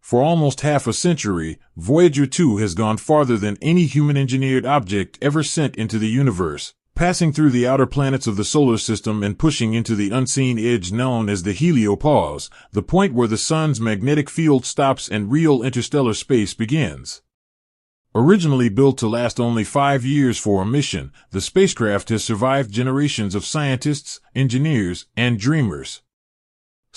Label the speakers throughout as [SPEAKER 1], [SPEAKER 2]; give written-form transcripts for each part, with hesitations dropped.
[SPEAKER 1] For almost half a century, Voyager 2 has gone farther than any human-engineered object ever sent into the universe, passing through the outer planets of the solar system and pushing into the unseen edge known as the heliopause, the point where the sun's magnetic field stops and real interstellar space begins. Originally built to last only 5 years for a mission, the spacecraft has survived generations of scientists, engineers, and dreamers.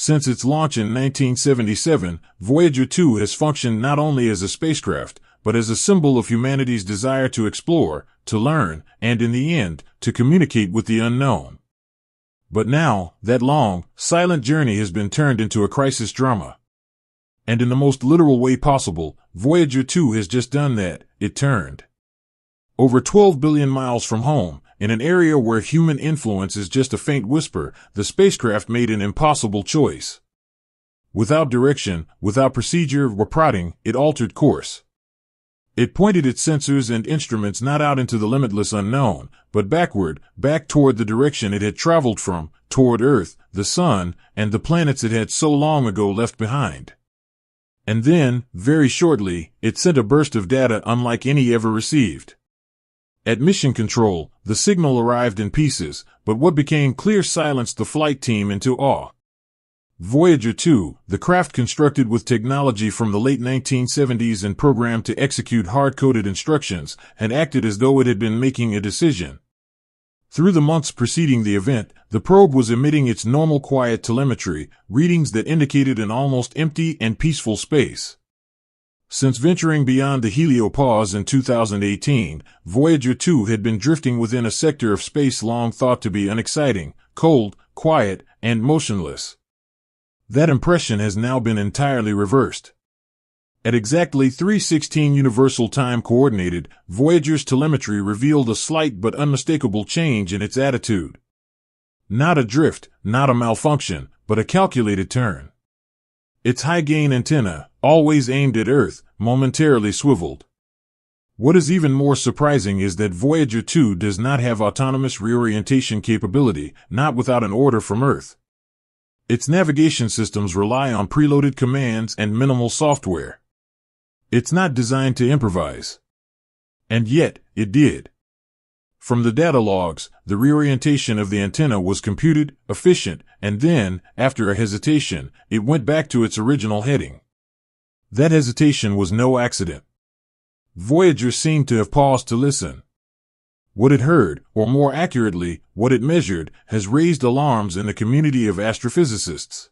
[SPEAKER 1] Since its launch in 1977, Voyager 2 has functioned not only as a spacecraft, but as a symbol of humanity's desire to explore, to learn, and in the end, to communicate with the unknown. But now, that long, silent journey has been turned into a crisis drama. And in the most literal way possible, Voyager 2 has just done that. It turned. Over 12 billion miles from home, in an area where human influence is just a faint whisper, the spacecraft made an impossible choice. Without direction, without procedure or prodding, it altered course. It pointed its sensors and instruments not out into the limitless unknown, but backward, back toward the direction it had traveled from, toward Earth, the Sun, and the planets it had so long ago left behind. And then, very shortly, it sent a burst of data unlike any ever received. At Mission Control, the signal arrived in pieces, but what became clear silenced the flight team into awe. Voyager 2, the craft constructed with technology from the late 1970s and programmed to execute hard-coded instructions, had acted as though it had been making a decision. Through the months preceding the event, the probe was emitting its normal quiet telemetry, readings that indicated an almost empty and peaceful space. Since venturing beyond the heliopause in 2018, Voyager 2 had been drifting within a sector of space long thought to be unexciting, cold, quiet, and motionless. That impression has now been entirely reversed. At exactly 3:16 Universal Time Coordinated, Voyager's telemetry revealed a slight but unmistakable change in its attitude. Not a drift, not a malfunction, but a calculated turn. Its high-gain antenna, always aimed at Earth, momentarily swiveled. What is even more surprising is that Voyager 2 does not have autonomous reorientation capability, not without an order from Earth. Its navigation systems rely on preloaded commands and minimal software. It's not designed to improvise. And yet, it did. From the data logs, the reorientation of the antenna was computed, efficient, and then, after a hesitation, it went back to its original heading. That hesitation was no accident. Voyager seemed to have paused to listen. What it heard, or more accurately, what it measured, has raised alarms in the community of astrophysicists.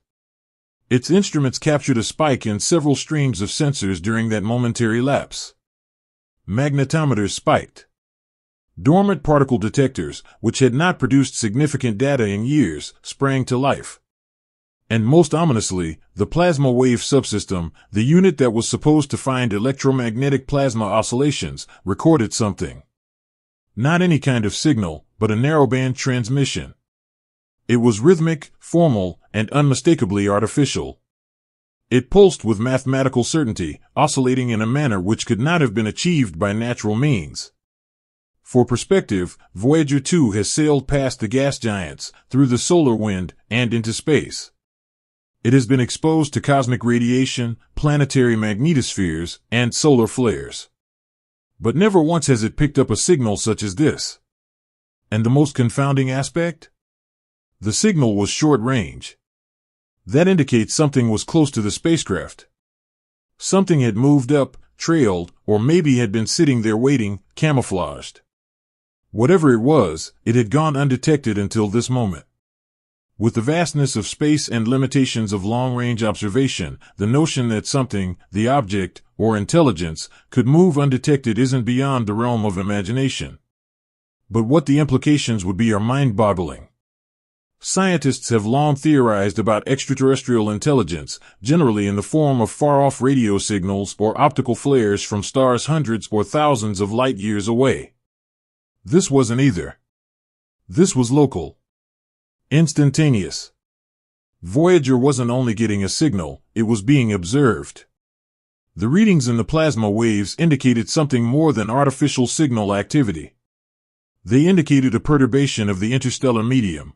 [SPEAKER 1] Its instruments captured a spike in several streams of sensors during that momentary lapse. Magnetometers spiked. Dormant particle detectors, which had not produced significant data in years, sprang to life. And most ominously, the plasma wave subsystem, the unit that was supposed to find electromagnetic plasma oscillations, recorded something. Not any kind of signal, but a narrowband transmission. It was rhythmic, formal, and unmistakably artificial. It pulsed with mathematical certainty, oscillating in a manner which could not have been achieved by natural means. For perspective, Voyager 2 has sailed past the gas giants, through the solar wind, and into space. It has been exposed to cosmic radiation, planetary magnetospheres, and solar flares. But never once has it picked up a signal such as this. And the most confounding aspect? The signal was short range. That indicates something was close to the spacecraft. Something had moved up, trailed, or maybe had been sitting there waiting, camouflaged. Whatever it was, it had gone undetected until this moment. With the vastness of space and limitations of long-range observation, the notion that something, the object, or intelligence, could move undetected isn't beyond the realm of imagination. But what the implications would be are mind-boggling. Scientists have long theorized about extraterrestrial intelligence, generally in the form of far-off radio signals or optical flares from stars hundreds or thousands of light-years away. This wasn't either. This was local. Instantaneous. Voyager wasn't only getting a signal, it was being observed. The readings in the plasma waves indicated something more than artificial signal activity. They indicated a perturbation of the interstellar medium.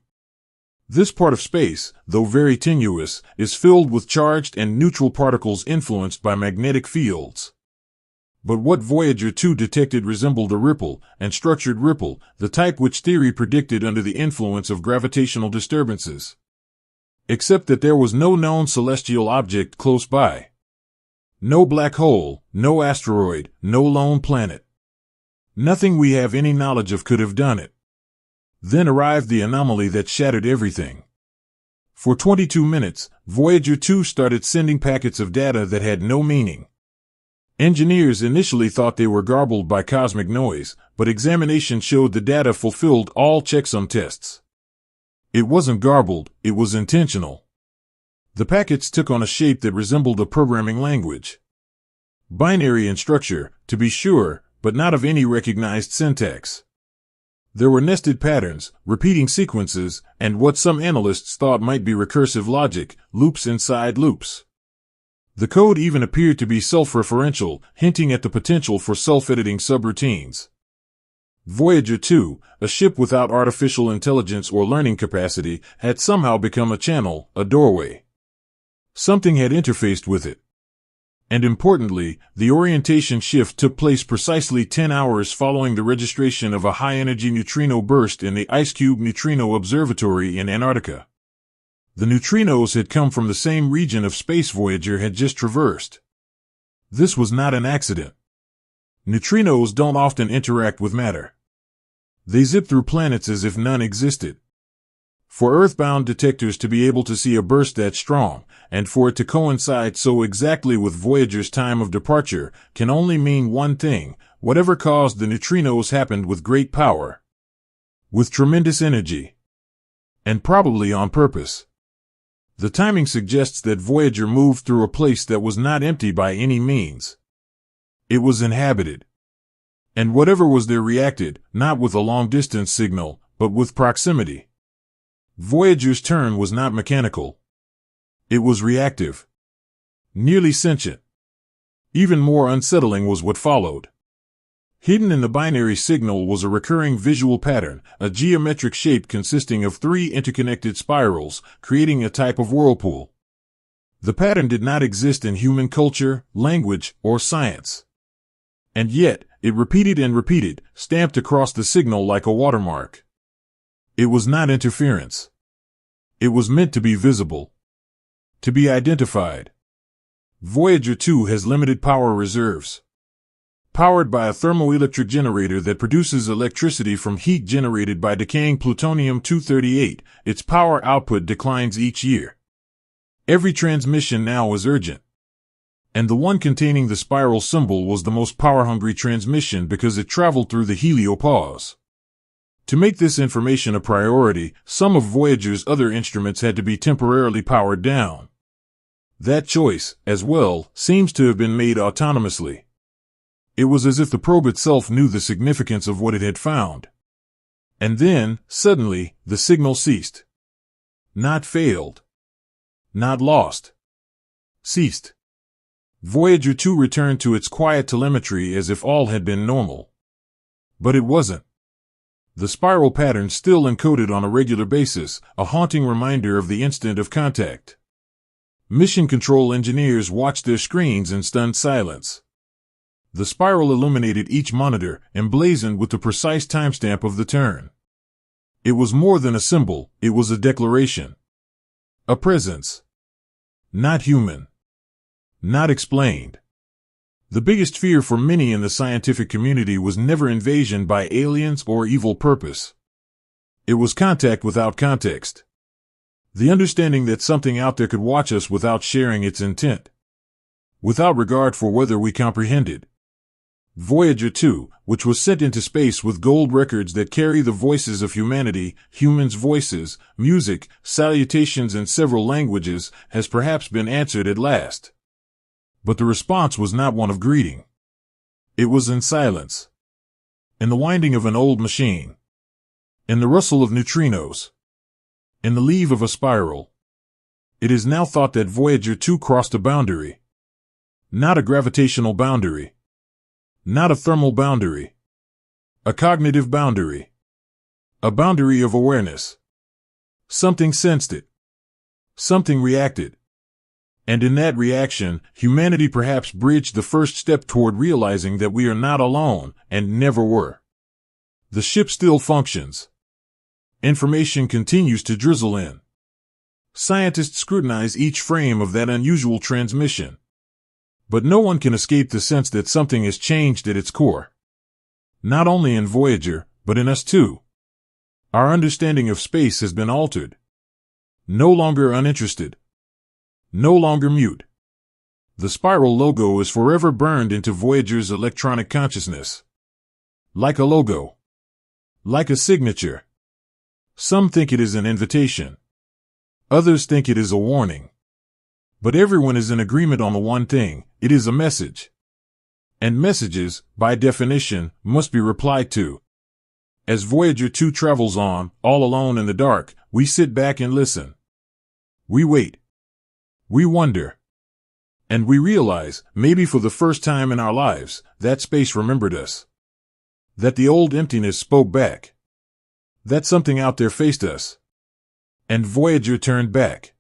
[SPEAKER 1] This part of space, though very tenuous, is filled with charged and neutral particles influenced by magnetic fields. But what Voyager 2 detected resembled a ripple, and structured ripple, the type which theory predicted under the influence of gravitational disturbances. Except that there was no known celestial object close by. No black hole, no asteroid, no lone planet. Nothing we have any knowledge of could have done it. Then arrived the anomaly that shattered everything. For 22 minutes, Voyager 2 started sending packets of data that had no meaning. Engineers initially thought they were garbled by cosmic noise, but examination showed the data fulfilled all checksum tests. It wasn't garbled, it was intentional. The packets took on a shape that resembled a programming language. Binary in structure, to be sure, but not of any recognized syntax. There were nested patterns, repeating sequences, and what some analysts thought might be recursive logic, loops inside loops. The code even appeared to be self-referential, hinting at the potential for self-editing subroutines. Voyager 2, a ship without artificial intelligence or learning capacity, had somehow become a channel, a doorway. Something had interfaced with it. And importantly, the orientation shift took place precisely 10 hours following the registration of a high-energy neutrino burst in the IceCube Neutrino Observatory in Antarctica. The neutrinos had come from the same region of space Voyager had just traversed. This was not an accident. Neutrinos don't often interact with matter. They zip through planets as if none existed. For Earthbound detectors to be able to see a burst that strong, and for it to coincide so exactly with Voyager's time of departure, can only mean one thing: whatever caused the neutrinos happened with great power. With tremendous energy. And probably on purpose. The timing suggests that Voyager moved through a place that was not empty by any means. It was inhabited. And whatever was there reacted, not with a long-distance signal, but with proximity. Voyager's turn was not mechanical. It was reactive. Nearly sentient. Even more unsettling was what followed. Hidden in the binary signal was a recurring visual pattern, a geometric shape consisting of 3 interconnected spirals, creating a type of whirlpool. The pattern did not exist in human culture, language, or science. And yet, it repeated and repeated, stamped across the signal like a watermark. It was not interference. It was meant to be visible. To be identified. Voyager 2 has limited power reserves. Powered by a thermoelectric generator that produces electricity from heat generated by decaying plutonium-238, its power output declines each year. Every transmission now is urgent. And the one containing the spiral symbol was the most power-hungry transmission because it traveled through the heliopause. To make this information a priority, some of Voyager's other instruments had to be temporarily powered down. That choice, as well, seems to have been made autonomously. It was as if the probe itself knew the significance of what it had found. And then, suddenly, the signal ceased. Not failed. Not lost. Ceased. Voyager 2 returned to its quiet telemetry as if all had been normal. But it wasn't. The spiral pattern still encoded on a regular basis, a haunting reminder of the instant of contact. Mission control engineers watched their screens in stunned silence. The spiral illuminated each monitor, emblazoned with the precise timestamp of the turn. It was more than a symbol, it was a declaration. A presence. Not human. Not explained. The biggest fear for many in the scientific community was never invasion by aliens or evil purpose. It was contact without context. The understanding that something out there could watch us without sharing its intent. Without regard for whether we comprehended. Voyager 2, which was sent into space with gold records that carry the voices of humanity, humans' voices, music, salutations in several languages, has perhaps been answered at last. But the response was not one of greeting. It was in silence. In the winding of an old machine. In the rustle of neutrinos. In the leave of a spiral. It is now thought that Voyager 2 crossed a boundary. Not a gravitational boundary. Not a thermal boundary. A cognitive boundary. A boundary of awareness. Something sensed it. Something reacted. And in that reaction, humanity perhaps bridged the first step toward realizing that we are not alone, and never were. The ship still functions. Information continues to drizzle in. Scientists scrutinize each frame of that unusual transmission. But no one can escape the sense that something has changed at its core. Not only in Voyager, but in us too. Our understanding of space has been altered. No longer uninterested. No longer mute. The spiral logo is forever burned into Voyager's electronic consciousness. Like a logo. Like a signature. Some think it is an invitation. Others think it is a warning. But everyone is in agreement on the one thing: it is a message. And messages, by definition, must be replied to. As Voyager 2 travels on, all alone in the dark, we sit back and listen. We wait. We wonder. And we realize, maybe for the first time in our lives, that space remembered us. That the old emptiness spoke back. That something out there faced us. And Voyager turned back.